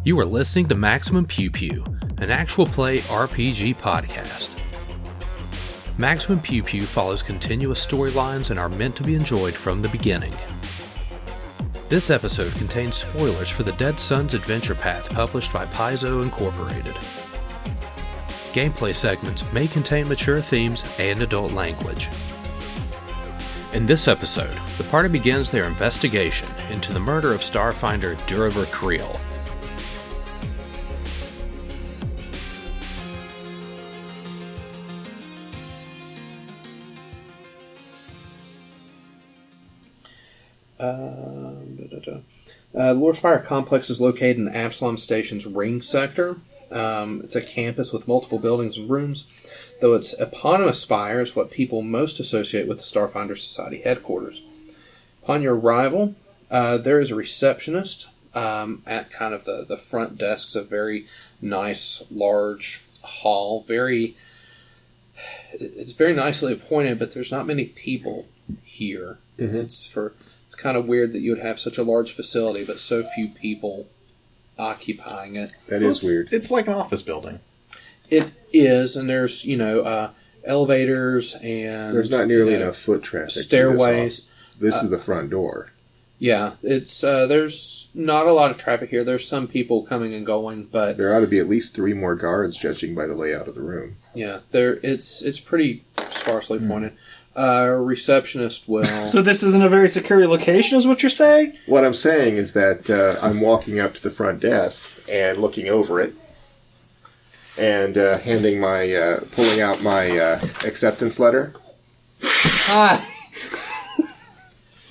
You are listening to Maximum Pew Pew, an actual play RPG podcast. Maximum Pew Pew follows continuous storylines and are meant to be enjoyed from the beginning. This episode contains spoilers for the Dead Sun's Adventure Path published by Paizo Incorporated. Gameplay segments may contain mature themes and adult language. In this episode, the party begins their investigation into the murder of Starfinder Duriver Creel. The Lorespire complex is located in Absalom Station's Ring sector. It's a campus with multiple buildings and rooms, though its eponymous spire is what people most associate with the Starfinder Society headquarters. Upon your arrival, there is a receptionist at kind of the front desk. It's a very nice, large hall. It's very nicely appointed, but there's not many people here. Mm-hmm. It's kind of weird that you would have such a large facility, but so few people occupying it. That is weird. It's like an office building. It is, and there's, elevators and... There's not nearly enough foot traffic. Stairways. This is the front door. Yeah, it's there's not a lot of traffic here. There's some people coming and going, but... There ought to be at least 3 more guards, judging by the layout of the room. Yeah, it's pretty sparsely pointed. Receptionist will... So this isn't a very secure location, is what you're saying? What I'm saying is that I'm walking up to the front desk and looking over it and pulling out my acceptance letter. Hi!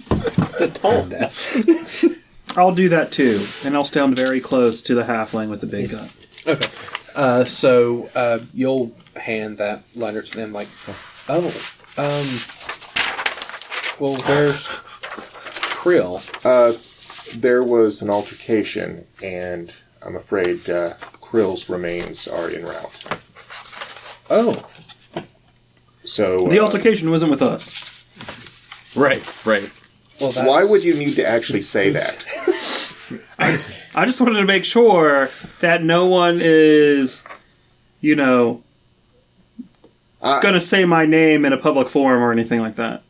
It's a tall desk. I'll do that too, and I'll stand very close to the halfling with the big gun. Okay. So you'll hand that letter to them like, well, there's Creel. There was an altercation, and I'm afraid Creel's remains are en route. Oh. So the altercation wasn't with us. Right. Well, why would you need to actually say that? I just wanted to make sure that no one is, going to say my name in a public forum or anything like that.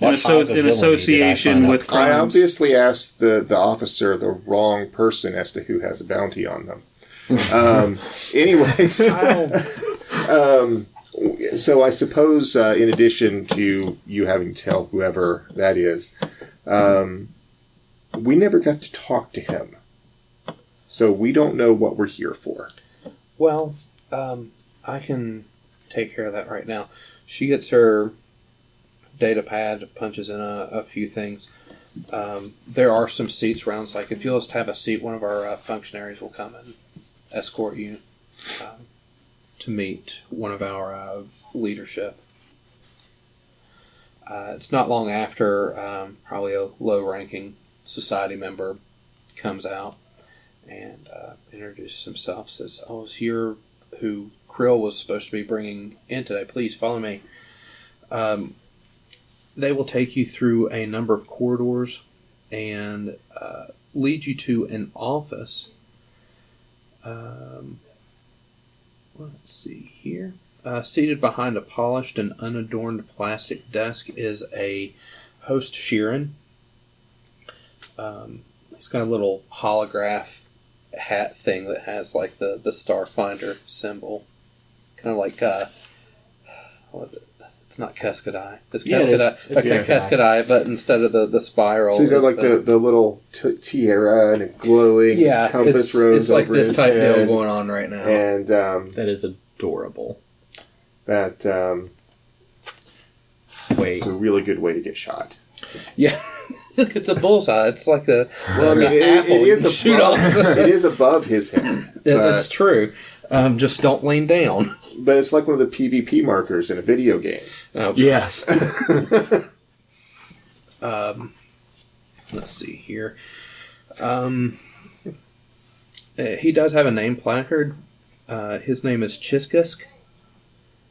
In association with crimes. I obviously asked the officer the wrong person as to who has a bounty on them. Anyways, so I suppose in addition to you having to tell whoever that is, we never got to talk to him. So we don't know what we're here for. Well, I can take care of that right now. She gets her data pad, punches in a few things. There are some seats around, so if you'll just have a seat, one of our functionaries will come and escort you to meet one of our leadership. It's not long after probably a low-ranking society member comes out and introduces himself, says, "Oh, it's here who Krill was supposed to be bringing in today. Please follow me." They will take you through a number of corridors and lead you to an office. Let's see here. Seated behind a polished and unadorned plastic desk is a host Sheeran. He's got a little holograph hat thing that has the Starfinder symbol. Kind of like, what was it? It's not Cascadai. It's Cascadai. Okay, Cascadai, but instead of the spiral. So he's got the little tiara and a glowing compass rose. It's like this type deal going on right now. And that is adorable. It's a really good way to get shot. Yeah. It's a bullseye. It's like a apple. It is above his head. That's true. Just don't lean down. But it's like one of the PvP markers in a video game. Oh. Yeah. Let's see here. He does have a name placard. His name is Chiskisk.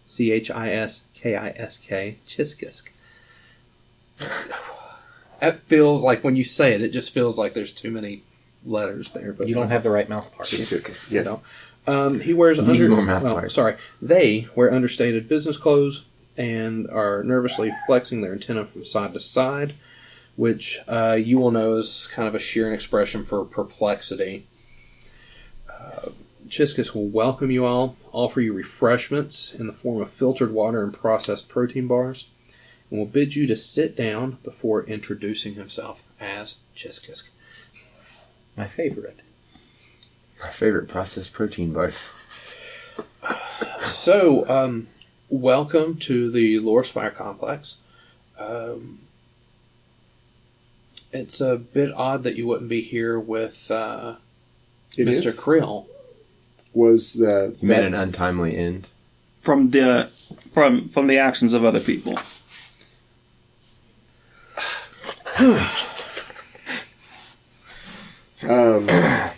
Chiskisk. Chiskisk. It feels like when you say it, it just feels like there's too many letters there. But You don't have the right mouth parts. Yes. he wears need more mouth parts. They wear understated business clothes and are nervously flexing their antenna from side to side, which you will know is kind of a sheer expression for perplexity. Chiskus will welcome you all, offer you refreshments in the form of filtered water and processed protein bars, and will bid you to sit down before introducing himself as Chiskus. My favorite. My favorite processed protein bars. So, welcome to the Lorespire complex. It's a bit odd that you wouldn't be here with Mr. Krill. Was You made an untimely end. From the actions of other people.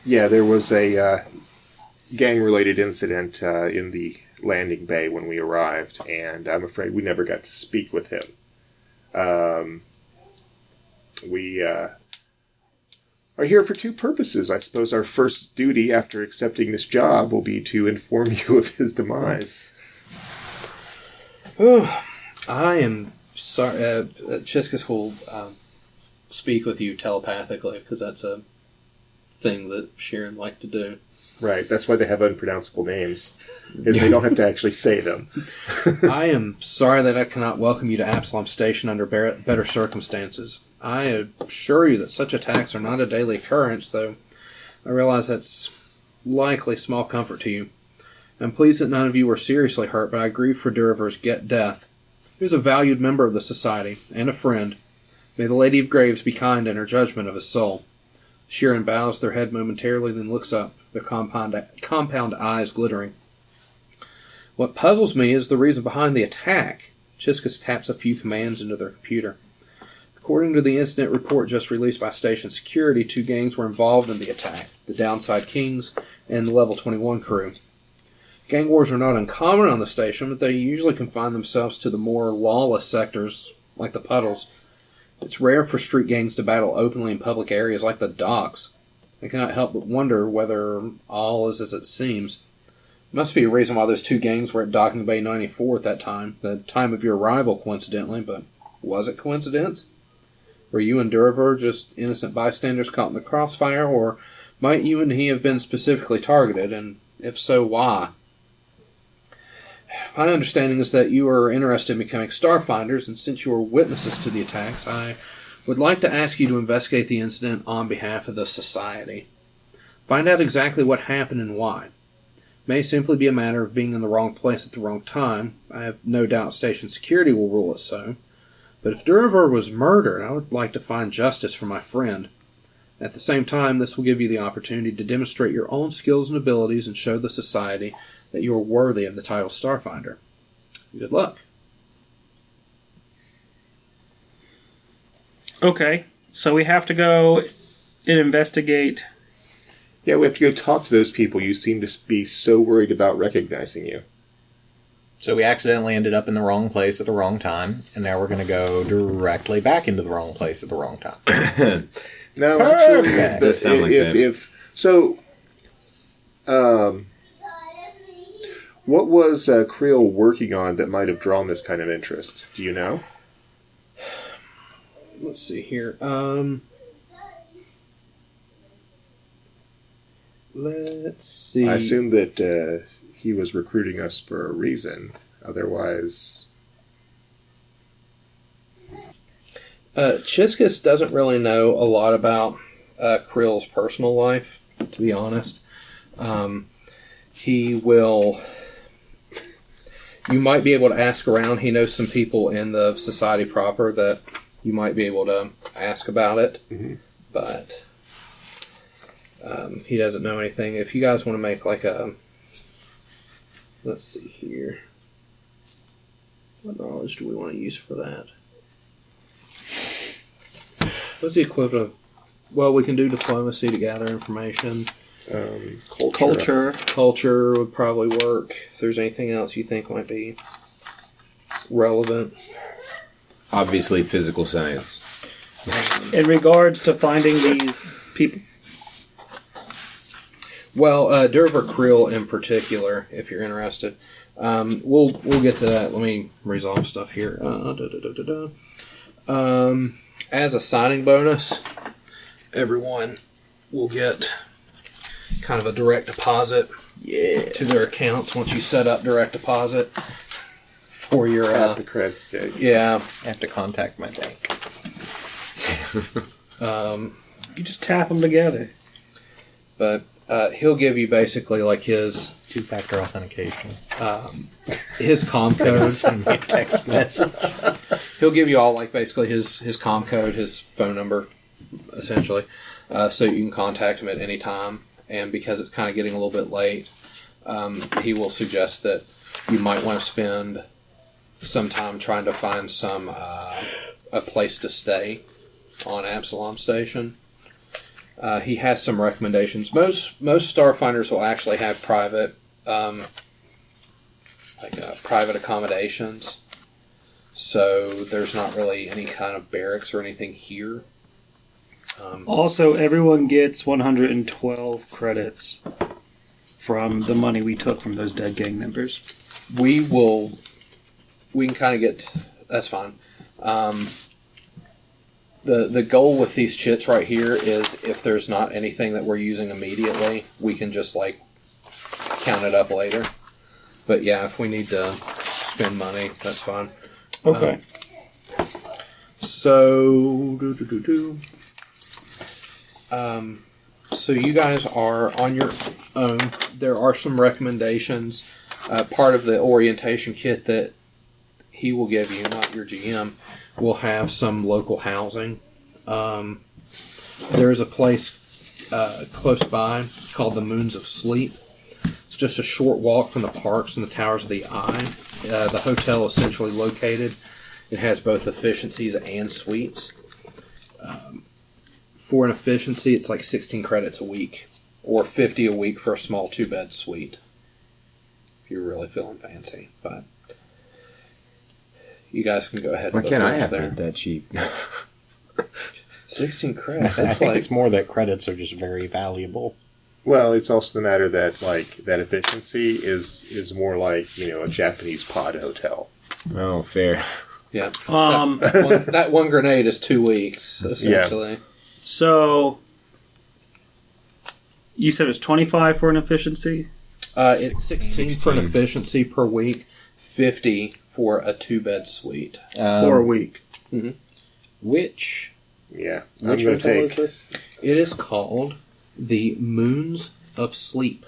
Yeah, there was a gang-related incident in the landing bay when we arrived, and I'm afraid we never got to speak with him. We are here for two purposes. I suppose our first duty after accepting this job will be to inform you of his demise. I am sorry. Chiskus will speak with you telepathically because that's a thing that Sharon liked to do. Right, that's why they have unpronounceable names, is they don't have to actually say them. I am sorry that I cannot welcome you to Absalom Station under better circumstances. I assure you that such attacks are not a daily occurrence, though I realize that's likely small comfort to you. I'm pleased that none of you were seriously hurt, but I grieve for Duraver's death. He was a valued member of the society, and a friend. May the Lady of Graves be kind in her judgment of his soul. Sheeran bows their head momentarily, then looks up, their compound eyes glittering. What puzzles me is the reason behind the attack. Chiskus taps a few commands into their computer. According to the incident report just released by station security, 2 gangs were involved in the attack, the Downside Kings and the Level 21 crew. Gang wars are not uncommon on the station, but they usually confine themselves to the more lawless sectors, like the Puddles. It's rare for street gangs to battle openly in public areas like the docks. I cannot help but wonder whether all is as it seems. There must be a reason why those 2 gangs were at Docking Bay 94 at that time, the time of your arrival, coincidentally, but was it coincidence? Were you and Duraver just innocent bystanders caught in the crossfire, or might you and he have been specifically targeted, and if so, why? My understanding is that you are interested in becoming Starfinders, and since you were witnesses to the attacks, I would like to ask you to investigate the incident on behalf of the Society. Find out exactly what happened and why. It may simply be a matter of being in the wrong place at the wrong time. I have no doubt station security will rule it so. But if Duraver was murdered, I would like to find justice for my friend. At the same time, this will give you the opportunity to demonstrate your own skills and abilities and show the Society that you are worthy of the title Starfinder. Good luck. Okay, so we have to go and investigate. Yeah, we have to go talk to those people. You seem to be so worried about recognizing you. So we accidentally ended up in the wrong place at the wrong time, and now we're going to go directly back into the wrong place at the wrong time. No, actually, That does sound like that. What was Creel working on that might have drawn this kind of interest? Do you know? Let's see here. Let's see. I assume that he was recruiting us for a reason. Otherwise... Chiskus doesn't really know a lot about Krill's personal life, to be honest. He will... You might be able to ask around. He knows some people in the society proper that you might be able to ask about it. Mm-hmm. But he doesn't know anything. If you guys want to make like a... Let's see here. What knowledge do we want to use for that? What's the equivalent of... Well, we can do diplomacy to gather information. Culture. Culture would probably work. If there's anything else you think might be relevant. Obviously, physical science. In regards to finding these people, Well, Derver Creel in particular, if you're interested. We'll get to that. Let me resolve stuff here. As a signing bonus, everyone will get kind of a direct deposit to their accounts once you set up direct deposit for your At the cred stick. yeah. I have to contact my bank. You just tap them together. But he'll give you basically like his Two-factor authentication. com code. Send me a text message. He'll give you all like basically his com code, his phone number, essentially, so you can contact him at any time. And because it's kind of getting a little bit late, he will suggest that you might want to spend some time trying to find some a place to stay on Absalom Station. He has some recommendations. Most Starfinders will actually have private private accommodations. So there's not really any kind of barracks or anything here. Also, everyone gets 112 credits from the money we took from those dead gang members. We can kind of get... That's fine. The goal with these chits right here is if there's not anything that we're using immediately, we can just like count it up later. But yeah, if we need to spend money, that's fine. Okay. So you guys are on your own. There are some recommendations. Part of the orientation kit that he will give you, not your GM, will have some local housing. There is a place close by called the Moons of Sleep. It's just a short walk from the parks and the Towers of the Eye. The hotel is essentially located. It has both efficiencies and suites. For an efficiency, it's like 16 credits a week, or 50 a week for a small 2-bed suite. If you're really feeling fancy, but you guys can go ahead. Why and can't book I rooms have there. it that cheap? 16 credits. I think it's more that credits are just very valuable. Well, it's also the matter that like that efficiency is more like a Japanese pod hotel. Oh, fair. Yeah. That one grenade is 2 weeks essentially. Yeah. So, you said it's 25 for an efficiency? It's 16 for an efficiency per week, 50 for a 2-bed suite. For a week. Mm-hmm. Which Yeah. which hotel is this? It is called the Moons of Sleep.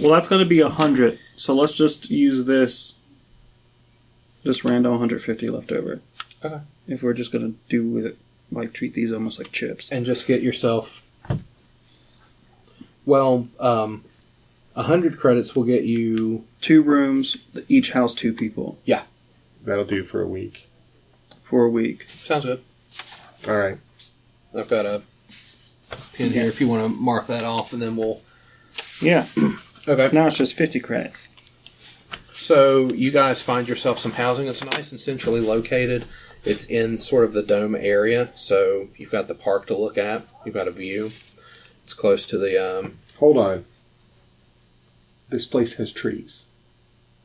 Well, that's going to be 100. So let's just use this. Just random 150 left over. Okay. If we're just going to do it, like treat these almost like chips. And just get yourself... Well, 100 credits will get you... 2 rooms, each house 2 people. Yeah. That'll do for a week. For a week. Sounds good. All right. I've got a pin here if you want to mark that off, and then we'll... Yeah. Okay. Now it's just 50 credits. So you guys find yourself some housing. It's nice and centrally located. It's in sort of the dome area, so you've got the park to look at. You've got a view. It's close to the... Hold on. This place has trees.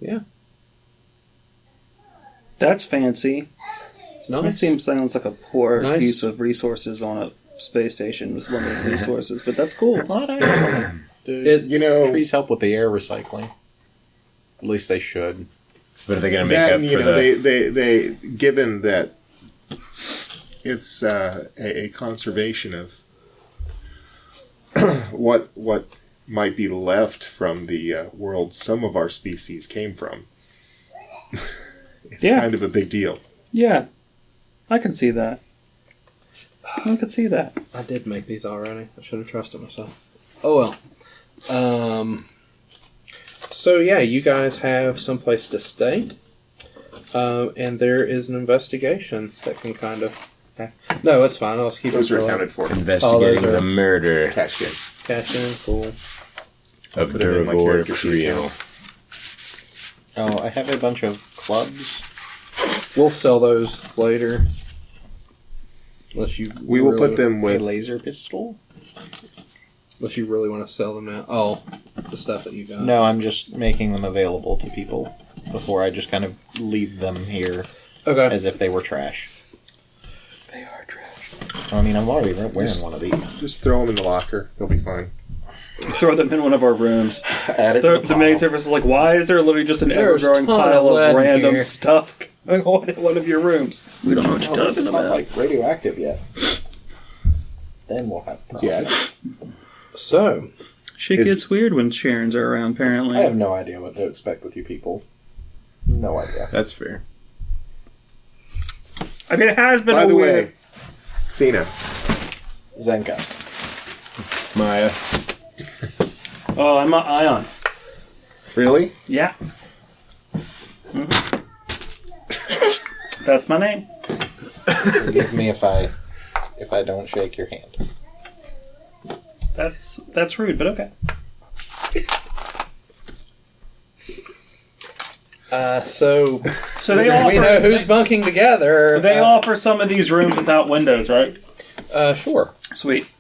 Yeah. That's fancy. It's That nice. sounds like a poor Nice. use of resources on a space station with limited resources, but that's cool. Not actually. It's... Trees help with the air recycling. At least they should. But are they going to make Then, up for the... they given that it's a conservation of what might be left from the world some of our species came from. It's kind of a big deal. Yeah. I can see that. I can see that. I did make these already. I should have trusted myself. Oh well. So yeah, you guys have someplace to stay, and there is an investigation that can kind of. No, it's fine. I'll just keep Those it are going. accounted for. Investigating are- the murder Cashed in. Cash in, cool. of Put it in my Durvor character sheet Creel. Oh, I have a bunch of clubs. We'll sell those later. Unless you. We will really- put them A with... laser pistol. Unless you really want to sell them now. Oh, the stuff that you got. No, I'm just making them available to people before I just kind of leave them here Okay. as if they were trash. They are trash. I mean, I'm already wearing one of these. Just throw them in the locker. They'll be fine. Throw them in one of our rooms. Add it to The maid service is like, why is there literally just an There's ever-growing ton of pile lead of random here. stuff going on in one of your rooms? We don't know what you're This talking is not about. like radioactive yet. Then we'll have problems. Yeah. So, Shit gets weird when Sharon's are around, apparently. I have no idea what to expect with you people. No idea. That's fair. I mean, it has been By a the weird... way, Cena. Zenka. Maya. Oh, I'm Ion. Really? Yeah. Mhm. That's my name. Forgive me if I don't shake your hand. That's rude, but okay. so So they we offer know who's bunking together. they offer some of these rooms without windows, right? Sure. Sweet.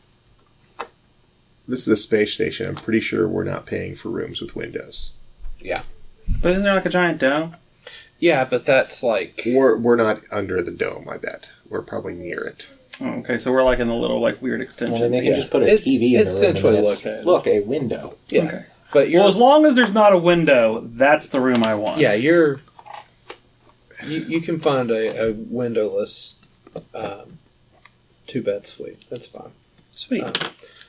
This is a space station. I'm pretty sure we're not paying for rooms with windows. Yeah. But isn't there like a giant dome? Yeah, but that's like... We're not under the dome, I bet. We're probably near it. Oh, okay, so we're like in the little like weird extension. Well, then they can Yeah. just put a It's- TV in it's the room. centrally and then it's, located. Look, a window. Yeah. Okay. But you're... Well, as long as there's not a window, that's the room I want. Yeah, you can find a windowless 2-bed suite. That's fine. Sweet.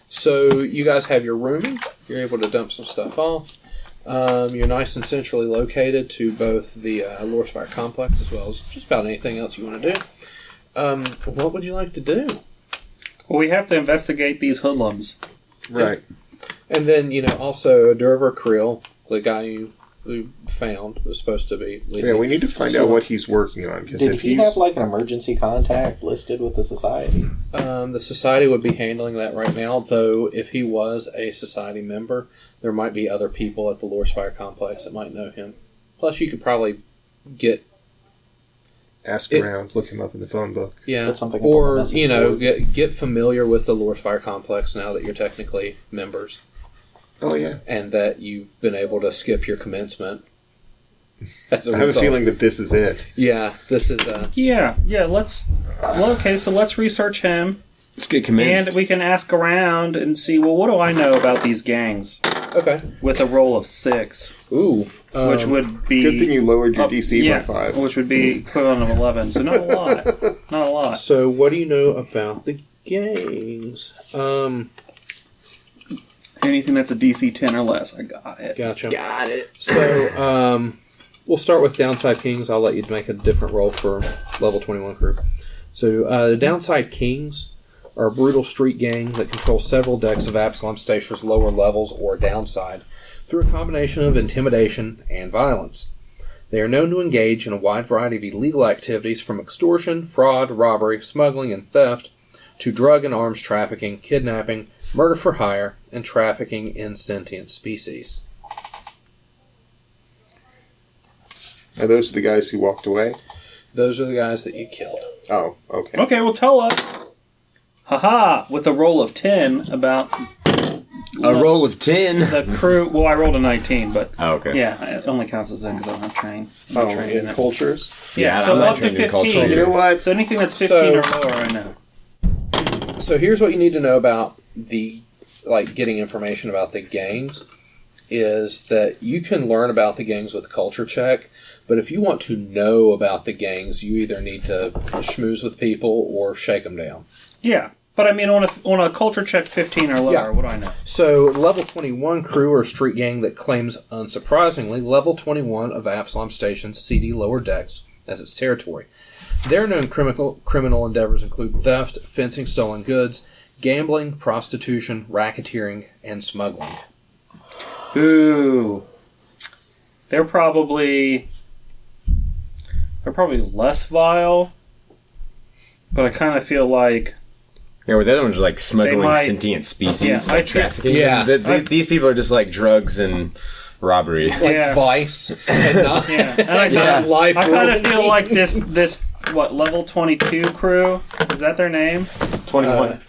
So you guys have your rooming. You're able to dump some stuff off. You're nice and centrally located to both the Lorespire complex as well as just about anything else you want to do. What would you like to do? Well, we have to investigate these hoodlums. Right. And then, also Durver Creel, the guy who found, was supposed to be leading. Yeah, we need to find out what he's working on. Because Did if he he's have like an emergency contact listed with the society? The society would be handling that right now, though if he was a society member, there might be other people at the Lorespire complex that might know him. Plus, you could probably ask around, look him up in the phone book. Yeah, Put something up on or the message board. get familiar with the Lorespire complex now that you're technically members, Oh, yeah. and that you've been able to skip your commencement. As I have a feeling that this is it. Yeah, this is Yeah. Okay, so let's research him. Let's get commenced. And we can ask around and see, well, what do I know about these gangs? okay. With a roll of 6. Ooh, Which would be... Good thing you lowered your DC by 5. Which would be equivalent of 11. So not a lot. Not a lot. So, what do you know about the gangs? Anything that's a DC 10 or less, I got it. Gotcha. Got it. So, we'll start with Downside Kings. I'll let you make a different roll for level 21 crew. So, the Downside Kings are a brutal street gang that controls several decks of Absalom Station's lower levels or downside through a combination of intimidation and violence. They are known to engage in a wide variety of illegal activities from extortion, fraud, robbery, smuggling, and theft to drug and arms trafficking, kidnapping, murder for hire, and trafficking in sentient species. Are those the guys who walked away? Those are the guys that you killed. Oh, okay. Okay, well, tell us. Haha, with a roll of 10 about A roll of 10. the crew. Well, I rolled a 19, but Oh, okay. yeah, it only counts as in because I don't have train. I'm not Oh, trained in it. cultures? Yeah, I'm so not up to trained in culture 15. You know what? So anything that's 15 or lower, I know. So here's what you need to know about getting information about the gangs is that you can learn about the gangs with culture check, but if you want to know about the gangs, you either need to schmooze with people or shake them down. Yeah, but I mean, on a culture check 15 or lower, Yeah. what do I know? So level 21 crew or street gang that claims, unsurprisingly, level 21 of Absalom Station's CD lower decks as its territory. Their known criminal endeavors include theft, fencing stolen goods, gambling, prostitution, racketeering, and smuggling. Ooh. They're probably less vile, but I kind of feel like Yeah, well, the other ones are like smuggling might- sentient species, Yeah, I like feel- trafficking. Yeah. These people are just like drugs and robbery. Like Yeah. Vice and not, yeah, and I and kinda- not life. I kind of ruining. feel like this level 22 crew, is that their name? 21.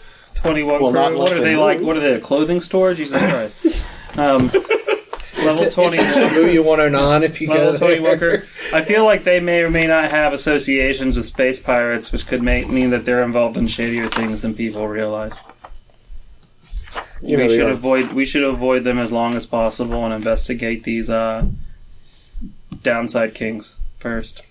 21 Well, not crew. What unless are they they like? move. What are they? A clothing store? Jesus Christ. Level It's 21. Shibuya 109 if you go Level there. 21 crew. I feel like they may or may not have associations with space pirates, which could mean that they're involved in shadier things than people realize. We should avoid them as long as possible and investigate these downside kings first.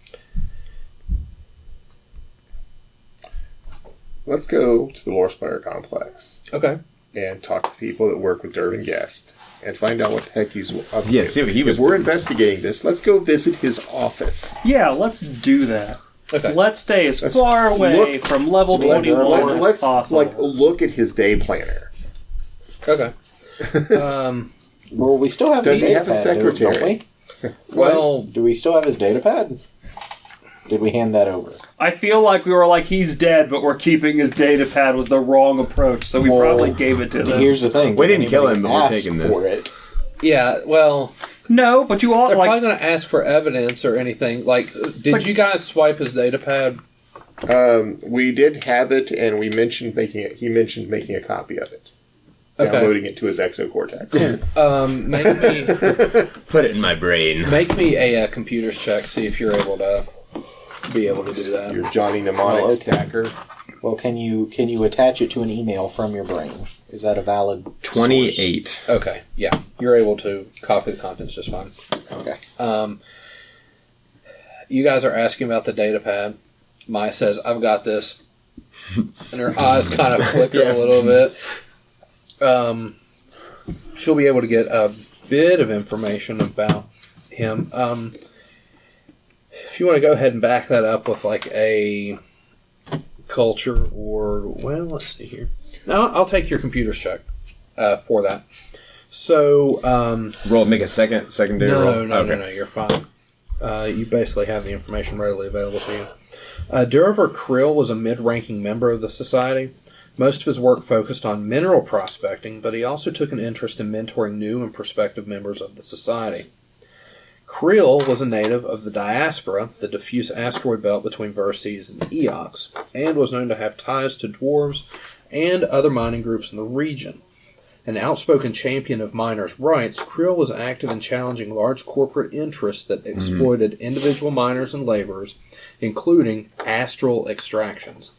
Let's go to the Lorespire complex Okay. and talk to people that work with Durbin Guest and find out what the heck he's up to. Yeah, see what he was If we're doing. investigating this, let's go visit his office. Yeah, let's do that. Okay. Let's stay as Let's far away look- from level 21 as Let's possible. look at his day planner. Okay. Well, we still have Does the he data have a pad, secretary? don't we? Well, Do we still have his data pad? Did we hand that over? I feel like we were like, he's dead, but we're keeping his data pad was the wrong approach, so we Well, probably gave it to them. Here's the thing. We did didn't kill anybody him, but we're ask taking this. for it? yeah, well, No, but you all, they're like, probably going to ask for evidence or anything. Like, did like- you guys swipe his data pad? We did have it, and we mentioned making it. He mentioned making a copy of it, Okay. downloading it to his exocortex. Put it in my brain. Make me a computers check. See if you're able to do that. Your Johnny Mnemonic Oh, okay. stacker. Well, can you attach it to an email from your brain? Is that a valid source? 28. Okay, yeah, you're able to copy the contents just fine. Okay. You guys are asking about the data pad. Maya says, "I've got this," and her eyes kind of flicker a little bit. She'll be able to get a bit of information about him. If you want to go ahead and back that up with like a culture or, well, let's see here. No, I'll take your computer's check for that. So, Make a secondary roll? no, you're fine. You basically have the information readily available to you. Durver Krill was a mid-ranking member of the Society. Most of his work focused on mineral prospecting, but he also took an interest in mentoring new and prospective members of the Society. Krill was a native of the Diaspora, the diffuse asteroid belt between Verces and Eox, and was known to have ties to dwarves and other mining groups in the region. An outspoken champion of miners' rights, Krill was active in challenging large corporate interests that exploited individual miners and laborers, including astral extractions.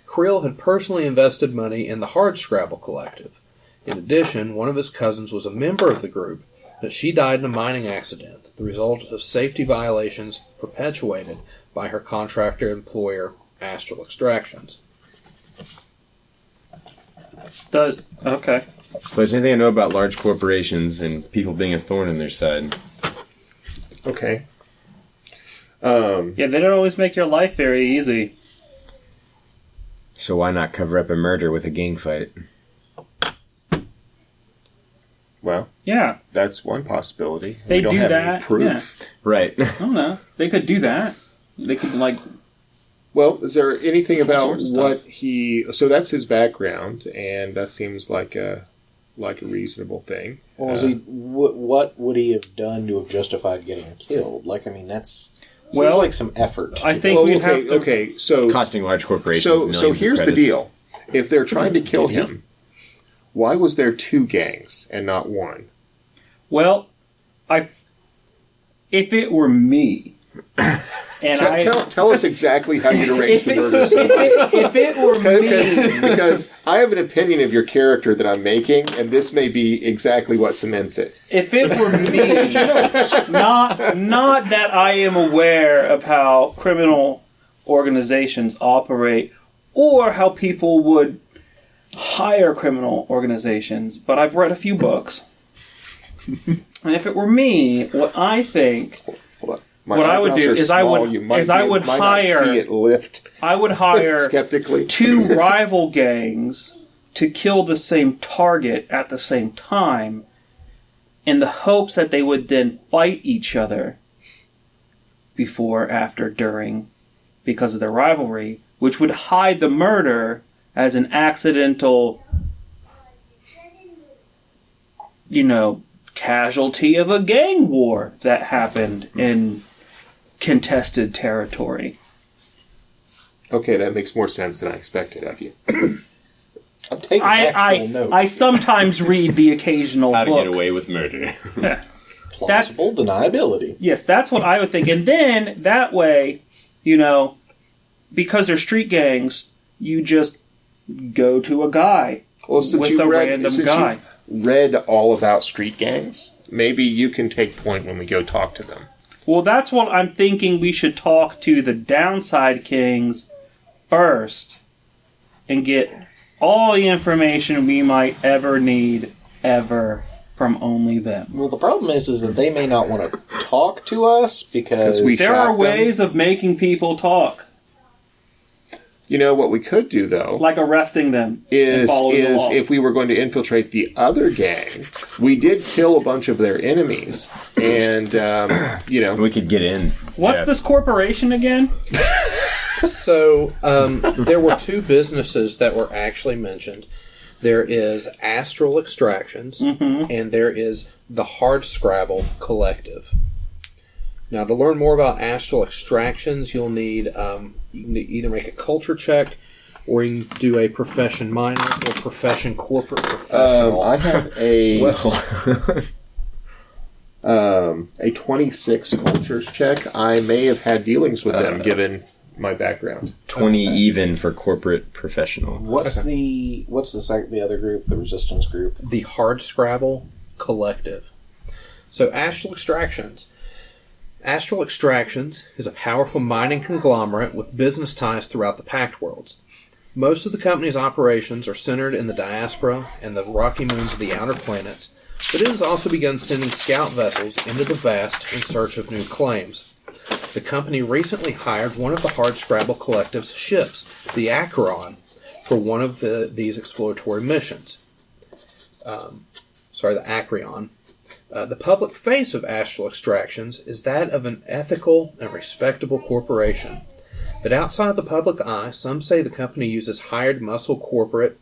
Krill had personally invested money in the Hardscrabble Collective. In addition, one of his cousins was a member of the group, but she died in a mining accident, the result of safety violations perpetuated by her contractor employer, Astral Extractions. Okay. If there's anything I know about large corporations and people being a thorn in their side. Okay. Yeah, they don't always make your life very easy. So why not cover up a murder with a gang fight? Well, Yeah, that's one possibility. they we don't do have that. any proof. Yeah. Right. I don't know. They could do that. They could, like, Well, is there anything about sorts of what stuff. he? So that's his background, and that seems like a reasonable thing. Well, what would he have done to have justified getting killed? Like, I mean, seems Well, like some effort. I to think Well, we'd okay, have to... okay. So Costing large corporations so millions so of here's the credits. deal: if they're trying to kill Did he? him, why was there two gangs and not one? Well, if it were me, and Tell us exactly how you'd arrange the murders. if it were me, Because I have an opinion of your character that I'm making, and this may be exactly what cements it. if it were me, not that I am aware of how criminal organizations operate or how people would hire criminal organizations, but I've read a few books. And if it were me, what I think My What I would eyebrows do are is I small. would- You might is I would might hire- not see it lift I would hire skeptically. two rival gangs to kill the same target at the same time in the hopes that they would then fight each other before, after, during, because of their rivalry, which would hide the murder as an accidental, casualty of a gang war that happened in contested territory. Okay, that makes more sense than I expected of you. I'm taking actual notes. I sometimes read the occasional How to book. get away with murder. Plausible deniability. Yes, that's what I would think. And then, that way, because they're street gangs, you just go to a guy Well, since with you've a read, random since guy. you've read all about street gangs, maybe you can take point when we go talk to them. Well, that's what I'm thinking. We should talk to the downside kings first and get all the information we might ever need ever from only them. Well, the problem is that they may not want to talk to us because There are ways of making people talk, You know what we could do, though, like arresting them and is following the law. if we were going to infiltrate the other gang, we did kill a bunch of their enemies, and We could get in. What's this corporation again? So, there were two businesses that were actually mentioned. There is Astral Extractions, and there is the Hardscrabble Collective. Now, to learn more about Astral Extractions, you'll need you can either make a culture check, or you can do a profession minor or profession corporate professional. I have a 26 cultures check. I may have had dealings with them, given my background. 20 even for corporate professional. what's the other group, the resistance group? The Hardscrabble Collective. So, Astral Extractions. Astral Extractions is a powerful mining conglomerate with business ties throughout the Pact Worlds. Most of the company's operations are centered in the diaspora and the rocky moons of the outer planets, but it has also begun sending scout vessels into the vast in search of new claims. The company recently hired one of the Hardscrabble Collective's ships, the Acheron, for one of these exploratory missions. The Acreon. The public face of Astral Extractions is that of an ethical and respectable corporation. But outside the public eye, some say the company uses hired muscle, corporate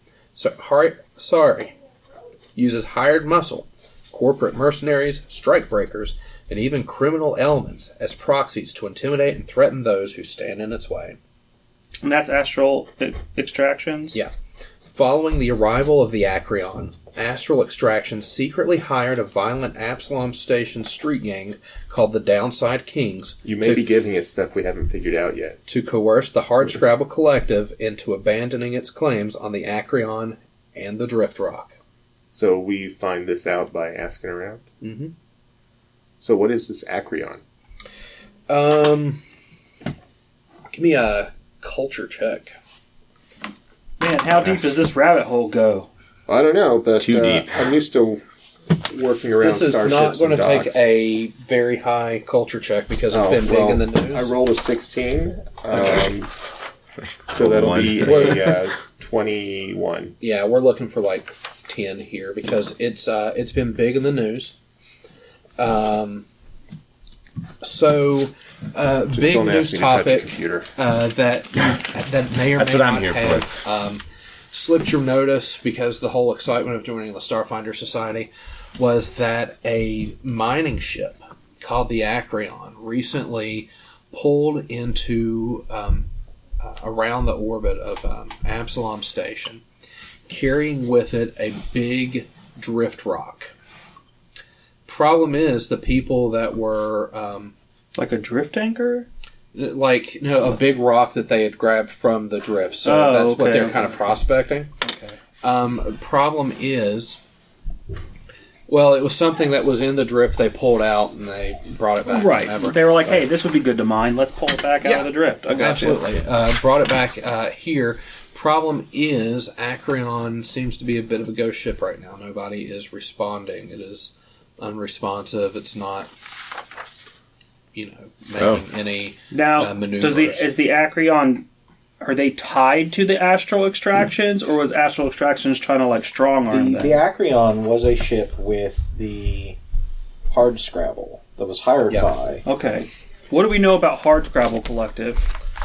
mercenaries, strikebreakers, and even criminal elements as proxies to intimidate and threaten those who stand in its way. And that's Astral Extractions? Yeah. Following the arrival of the Acreon, Astral Extraction secretly hired a violent Absalom Station street gang called the Downside Kings You may be giving it stuff we haven't figured out yet. to coerce the Hardscrabble Collective into abandoning its claims on the Acreon and the Drift Rock. So we find this out by asking around? Mm-hmm. So what is this Acreon? Give me a culture check. Man, how deep does this rabbit hole go? I don't know, but Too deep. I'm used to working around This is starships not going to and take docks. a very high culture check because it's been big in the news. I rolled a 16, so that'll be a 21. Yeah, we're looking for like 10 here because it's been big in the news. Just Big don't news ask me to touch a topic computer. that may or That's may what I'm not here have for. slipped your notice because the whole excitement of joining the Starfinder Society was that a mining ship called the Acreon recently pulled into around the orbit of Absalom Station, carrying with it a big drift rock. Problem is, the people that were Like a drift anchor? a big rock that they had grabbed from the drift. So that's what they're kind of prospecting. Okay. Problem is, well, it was something that was in the drift. They pulled out and they brought it back. Right. Whatever. They were like, hey, this would be good to mine. Let's pull it back out Yeah. of the drift. I got you. Absolutely. Brought it back here. Problem is, Acreon seems to be a bit of a ghost ship right now. Nobody is responding. It is unresponsive. It's not, making any Now, maneuvers. is the Acreon, are they tied to the Astral Extractions, or was Astral Extractions trying to strong arm The them? Acreon was a ship with the Hardscrabble that was hired Yeah. by. Okay. What do we know about Hardscrabble Collective?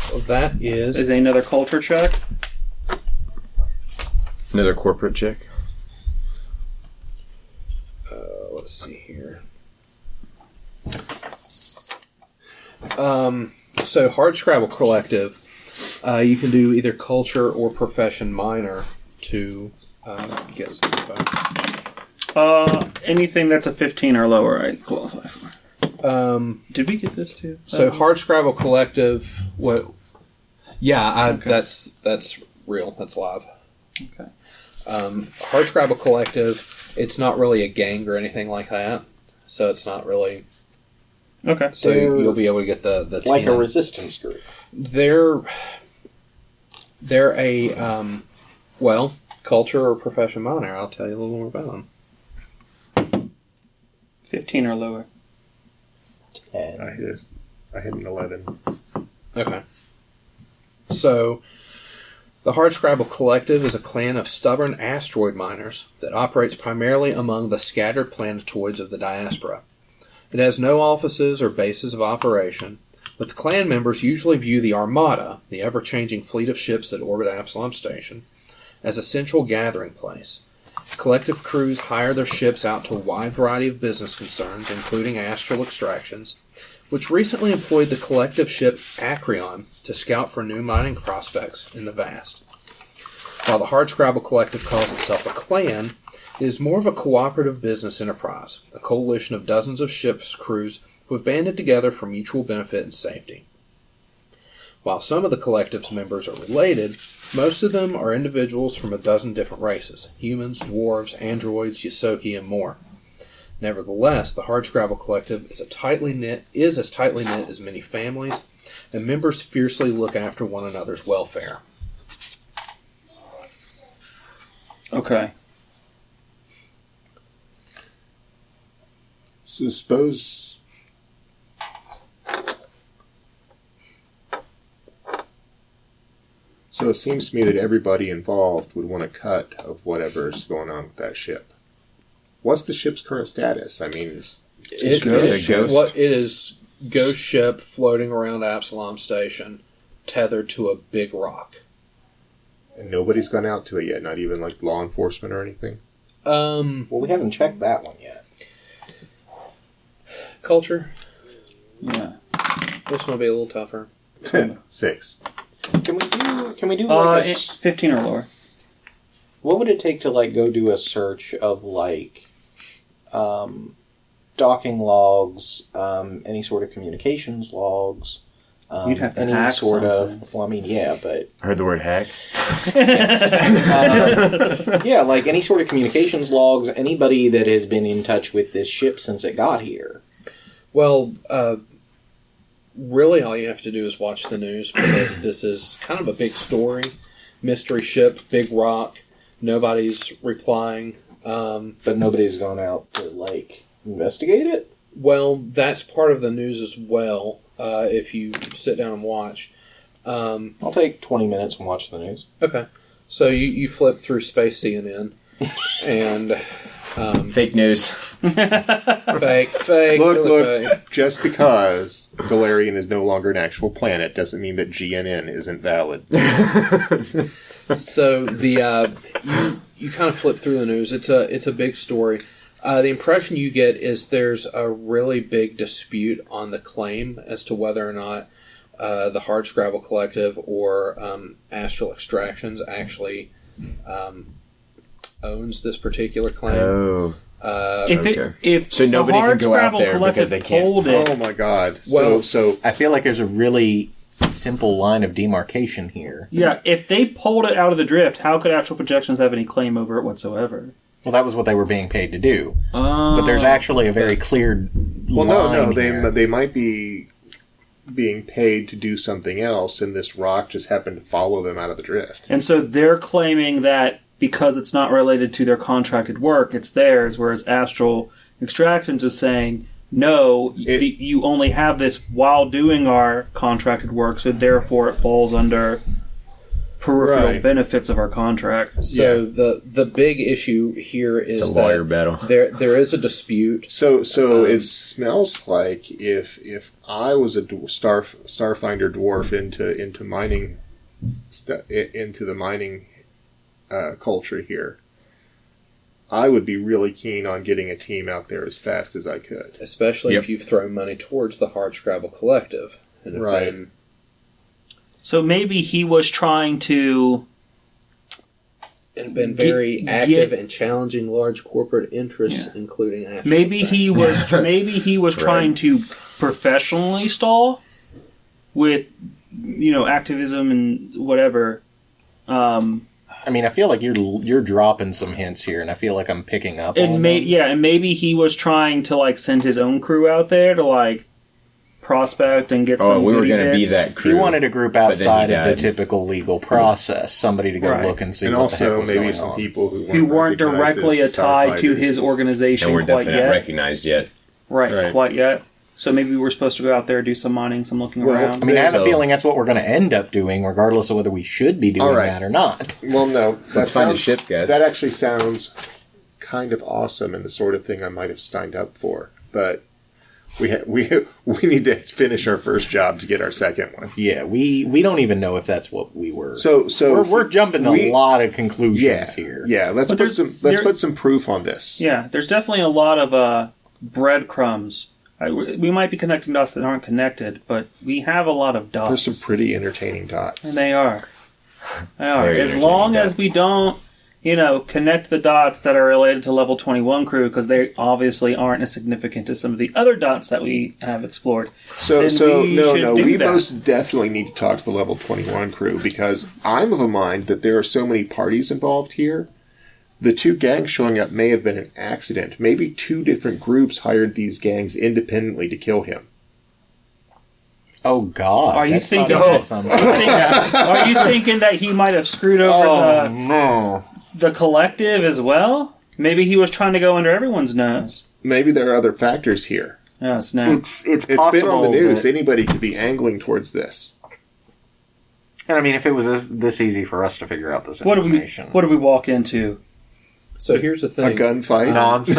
Well, that is Is it another culture check? Another corporate check. let's see here. So Hardscrabble Collective, you can do either culture or profession minor to get some info. Anything that's a 15 or lower, I qualify for. Did we get this too? So Hardscrabble Collective, what? Yeah, that's real. That's live. Okay. Hardscrabble Collective, it's not really a gang or anything like that, so it's not really. Okay. So you'll be able to get the like team. a resistance group. They're a culture or profession minor. I'll tell you a little more about them. 15 or lower. 10. I hit an 11. Okay. So, the Hardscrabble Collective is a clan of stubborn asteroid miners that operates primarily among the scattered planetoids of the diaspora. It has no offices or bases of operation, but the clan members usually view the Armada, the ever-changing fleet of ships that orbit Absalom Station, as a central gathering place. Collective crews hire their ships out to a wide variety of business concerns, including astral extractions, which recently employed the collective ship Acreon to scout for new mining prospects in the vast. While the Hardscrabble Collective calls itself a clan, it is more of a cooperative business enterprise, a coalition of dozens of ships' crews who have banded together for mutual benefit and safety. While some of the collective's members are related, most of them are individuals from a dozen different races: humans, dwarves, androids, Ysoki, and more. Nevertheless, the Hardscrabble Collective is as tightly knit as many families, and members fiercely look after one another's welfare. Okay. So suppose... So it seems to me that everybody involved would want a cut of whatever's going on with that ship. What's the ship's current status? I mean, It is ghost ship floating around Absalom Station, tethered to a big rock. and nobody's gone out to it yet, not even like law enforcement or anything? Well, we haven't checked that one yet. Culture. Yeah. This one will be a little tougher. 6. Can we do like a 15 or lower. What would it take to like go do a search of like docking logs, any sort of communications logs? You'd have to any hack sort something. of. Well, I mean, yeah, but I heard the word hack. yeah, like any sort of communications logs. Anybody that has been in touch with this ship since it got here. Well, really all you have to do is watch the news, because this is kind of a big story. Mystery ship, big rock, nobody's replying. But nobody's gone out to like investigate it. Well, that's part of the news as well, if you sit down and watch. I'll take 20 minutes and watch the news. Okay. So you flip through Space CNN, and... Fake news. fake. Look, Fake. just because Valerian is no longer an actual planet doesn't mean that GNN isn't valid. So the you kind of flip through the news. It's a big story. The impression you get is there's a really big dispute on the claim as to whether or not the Hardscrabble Collective or Astral Extractions actually owns this particular claim. Oh. If So nobody the can go out Hardscrabble there Collective because they can't. told it, Oh my god. Well- So I feel like there's a really simple line of demarcation here. yeah, if they pulled it out of the drift, how could Astral Projections have any claim over it whatsoever? Well, that was what they were being paid to do. But there's actually a very clear well, line no, here. they might be being paid to do something else, and this rock just happened to follow them out of the drift. And so they're claiming that because it's not related to their contracted work, it's theirs, whereas Astral Extractions is saying, no, you only have this while doing our contracted work, so therefore it falls under peripheral Right. benefits of our contract. So the big issue here is It's a lawyer battle. there is a dispute. So it smells like if I was a Starfinder dwarf into mining into the mining culture here, I would be really keen on getting a team out there as fast as I could. Especially Yep. if you've thrown money towards the Hardscrabble Collective. And have Right. been- So maybe he was trying to and been very active in challenging large corporate interests, including actual maybe he was trying to professionally stall with activism and whatever. I mean, I feel like you're dropping some hints here, and I feel like I'm picking up on them. And maybe he was trying to like send his own crew out there to like prospect and get some. We were going to be that crew. He wanted a group outside of the typical legal process, somebody to go look and see and what the heck also was maybe going some on. people who weren't directly tied to his organization and we're quite definitely yet. not recognized yet. Right, quite yet. So maybe we're supposed to go out there, do some mining, some looking around. I mean, I have a feeling that's what we're going to end up doing, regardless of whether we should be doing that or not. Well, no. Let's find a ship, guys. That actually sounds kind of awesome and the sort of thing I might have signed up for. But we need to finish our first job to get our second one. Yeah, we don't even know if that's what we were. So we're jumping to a lot of conclusions here. Yeah, let's put some proof on this. Yeah, there's definitely a lot of breadcrumbs. We might be connecting dots that aren't connected, but we have a lot of dots. There's some pretty entertaining dots. And they are. Very As long entertaining as we don't, connect the dots that are related to level 21 crew, because they obviously aren't as significant as some of the other dots that we have explored. So we most definitely need to talk to the level 21 crew, because I'm of a mind that there are so many parties involved here. The two gangs showing up may have been an accident. Maybe two different groups hired these gangs independently to kill him. Oh God! Are you thinking? Are you thinking that he might have screwed over the collective as well? Maybe he was trying to go under everyone's nose. Maybe there are other factors here. Oh, snap. It's possible. It's been on the news. Anybody could be angling towards this. And I mean, if it was this easy for us to figure out this information, what do we walk into? So here's the thing. A gunfight? Nonsense.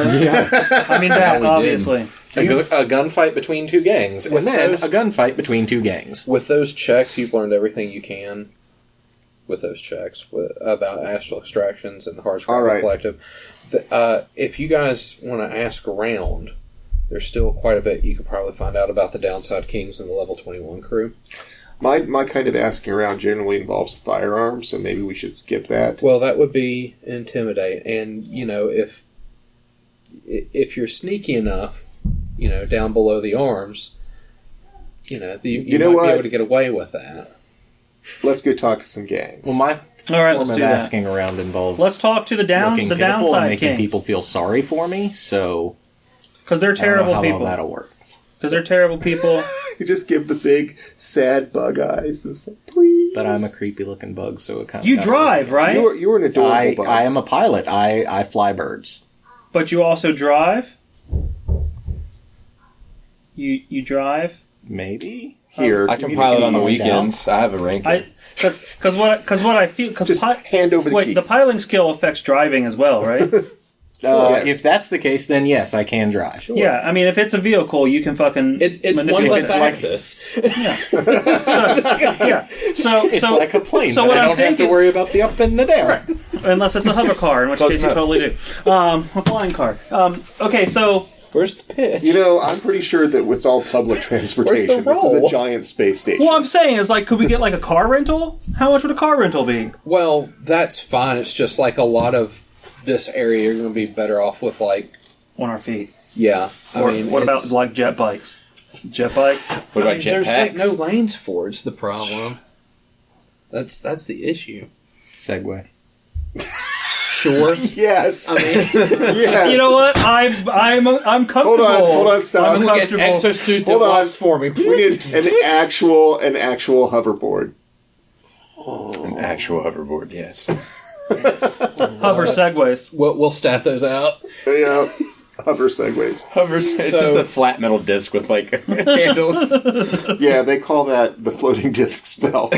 I mean, that, obviously. A gunfight between two gangs. And then a gunfight between two gangs. With those checks, you've learned everything you can with those checks about astral extractions and the Hardscrabble Collective. If you guys want to ask around, there's still quite a bit you could probably find out about the Downside Kings and the Level 21 crew. My kind of asking around generally involves firearms, so maybe we should skip that. Well, that would be intimidate, and if you're sneaky enough, down below the arms, you might be able to get away with that. Let's go talk to some gangs. Well, my all right, form let's of do that. asking around involves let's talk to the pitiful downside and making kings. people feel sorry for me. So because they're terrible I don't know how people. well that'll work. Because they're terrible people. You just give the big, sad bug eyes and say, please. But I'm a creepy-looking bug, so it kind of... You drive, right? You're an adorable bug. I am a pilot. I fly birds. But you also drive? You drive? Maybe? Here, I can pilot on the weekends. I have a ranking. Because what I feel... Just hand over the keys. the piloting skill affects driving as well, right? Yes. If that's the case, then yes, I can drive. Sure. Yeah, I mean, if it's a vehicle, you can fucking It's one manipulate less it. axis. So It's like a plane, so but what I I'm don't have to thinking- worry about the up and the down. Right. Unless it's a hover car, in which case you totally do. A flying car. Okay, so... Where's the pitch? I'm pretty sure that it's all public transportation. This is a giant space station. What I'm saying is, could we get, a car rental? How much would a car rental be? Well, that's fine. It's just a lot of this area you're going to be better off with, On our feet. yeah. What about, jet bikes? Jet bikes? What about there's jetpacks? no lanes for it. It's the problem. That's the issue. Segway. Sure. Yes. Yes. You know what? I'm comfortable. Hold on, stop. I'm going to get an exosuit that Hold on. walks for me. We need an actual hoverboard. An actual hoverboard, yes. Hover segways. We'll stat those out. Yeah. Hover segways. It's just a flat metal disc with handles. Yeah, they call that the floating disc spell.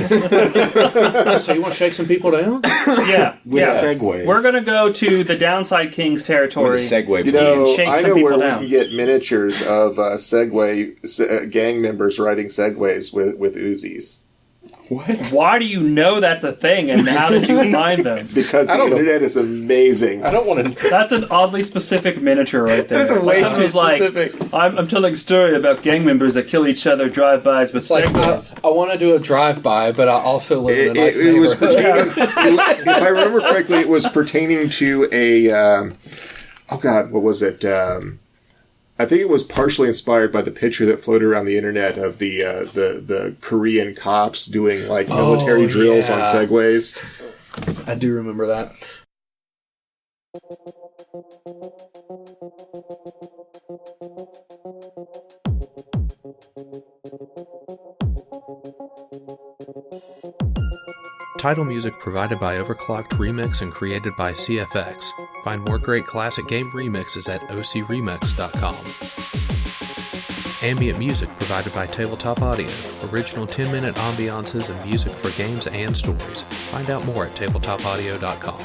So you want to shake some people down? Yeah. Segways. We're going to go to the Downside Kings territory. With a Segway, You please. Shake I some know people where down. we can get miniatures of gang members riding segways with Uzis. What? Why do you know that's a thing, and how did you find them? Because the internet is amazing. I don't want to. That's an oddly specific miniature right there. That's way too Somebody's like, specific. I'm telling a story about gang members that kill each other drive-bys with Like, segways. I want to do a drive-by, but I also live in a nice It was neighborhood. pertaining. If I remember correctly, it was pertaining to a. Oh God, what was it? I think it was partially inspired by the picture that floated around the internet of the Korean cops doing like military drills on segways. I do remember that. Title music provided by Overclocked Remix and created by CFX. Find more great classic game remixes at ocremix.com. Ambient music provided by Tabletop Audio. Original 10-minute ambiances and music for games and stories. Find out more at tabletopaudio.com.